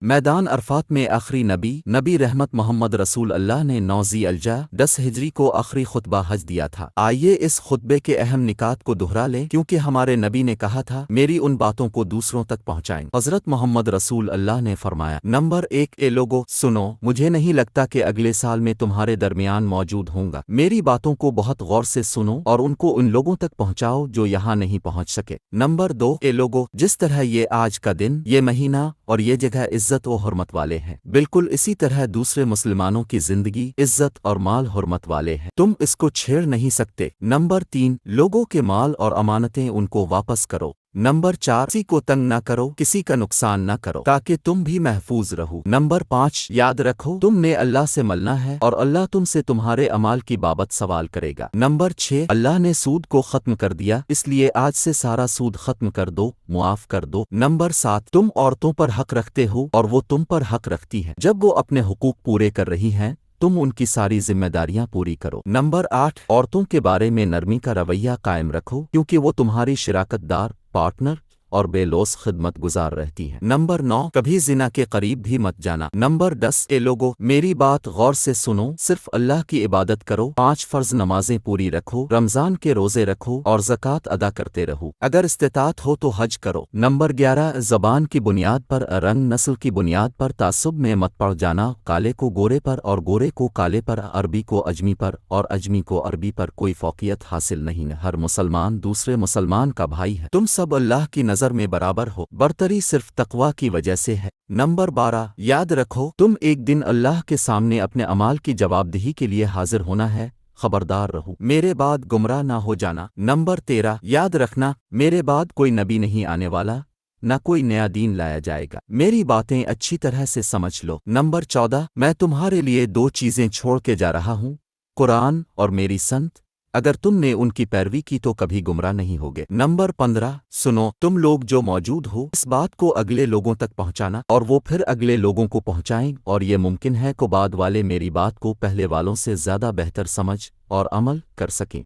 میدان عرفات میں آخری نبی رحمت محمد رسول اللہ نے 9 ذی الحجہ 10 ہجری کو آخری خطبہ حج دیا تھا۔ آئیے اس خطبے کے اہم نکات کو دہرا لیں، کیونکہ ہمارے نبی نے کہا تھا میری ان باتوں کو دوسروں تک پہنچائیں۔ حضرت محمد رسول اللہ نے فرمایا، نمبر 1، اے لوگو سنو، مجھے نہیں لگتا کہ اگلے سال میں تمہارے درمیان موجود ہوں گا۔ میری باتوں کو بہت غور سے سنو اور ان کو ان لوگوں تک پہنچاؤ جو یہاں نہیں پہنچ سکے۔ نمبر 2، اے لوگو، جس طرح یہ آج کا دن، یہ مہینہ اور یہ جگہ عزت و حرمت والے ہیں، بالکل اسی طرح دوسرے مسلمانوں کی زندگی، عزت اور مال حرمت والے ہیں، تم اس کو چھیڑ نہیں سکتے۔ نمبر 3، لوگوں کے مال اور امانتیں ان کو واپس کرو۔ نمبر 4، کسی کو تنگ نہ کرو، کسی کا نقصان نہ کرو، تاکہ تم بھی محفوظ رہو۔ نمبر 5، یاد رکھو تم نے اللہ سے ملنا ہے اور اللہ تم سے تمہارے اعمال کی بابت سوال کرے گا۔ نمبر 6، اللہ نے سود کو ختم کر دیا، اس لیے آج سے سارا سود ختم کر دو، معاف کر دو۔ نمبر 7، تم عورتوں پر حق رکھتے ہو اور وہ تم پر حق رکھتی ہیں، جب وہ اپنے حقوق پورے کر رہی ہیں تم ان کی ساری ذمہ داریاں پوری کرو۔ نمبر 8، عورتوں کے بارے میں نرمی کا رویہ قائم رکھو، کیونکہ وہ تمہاری شراکت دار، پارٹنر اور بے لوث خدمت گزار رہتی ہیں۔ نمبر 9، کبھی زنا کے قریب بھی مت جانا۔ نمبر 10، اے لوگو میری بات غور سے سنو، صرف اللہ کی عبادت کرو، 5 فرض نمازیں پوری رکھو، رمضان کے روزے رکھو اور زکوٰۃ ادا کرتے رہو، اگر استطاعت ہو تو حج کرو۔ نمبر 11، زبان کی بنیاد پر، رنگ نسل کی بنیاد پر تعصب میں مت پڑ جانا، کالے کو گورے پر اور گورے کو کالے پر، عربی کو اجمی پر اور اجمی کو عربی پر کوئی فوقیت حاصل نہیں، ہر مسلمان دوسرے مسلمان کا بھائی ہے، تم سب اللہ کی نظر میں برابر ہو، برتری صرف تقوی کی وجہ سے ہے۔ نمبر 12، یاد رکھو تم ایک دن اللہ کے سامنے اپنے اعمال کی جواب دہی کے لیے حاضر ہونا ہے، خبردار رہو میرے بعد گمراہ نہ ہو جانا۔ نمبر 13، یاد رکھنا میرے بعد کوئی نبی نہیں آنے والا، نہ کوئی نیا دین لایا جائے گا، میری باتیں اچھی طرح سے سمجھ لو۔ نمبر 14، میں تمہارے لیے 2 چیزیں چھوڑ کے جا رہا ہوں، قرآن اور میری سنت، اگر تم نے ان کی پیروی کی تو کبھی گمراہ نہیں ہوگے۔ نمبر 15، سنو تم لوگ جو موجود ہو اس بات کو اگلے لوگوں تک پہنچانا اور وہ پھر اگلے لوگوں کو پہنچائیں، اور یہ ممکن ہے کہ بعد والے میری بات کو پہلے والوں سے زیادہ بہتر سمجھ اور عمل کر سکیں۔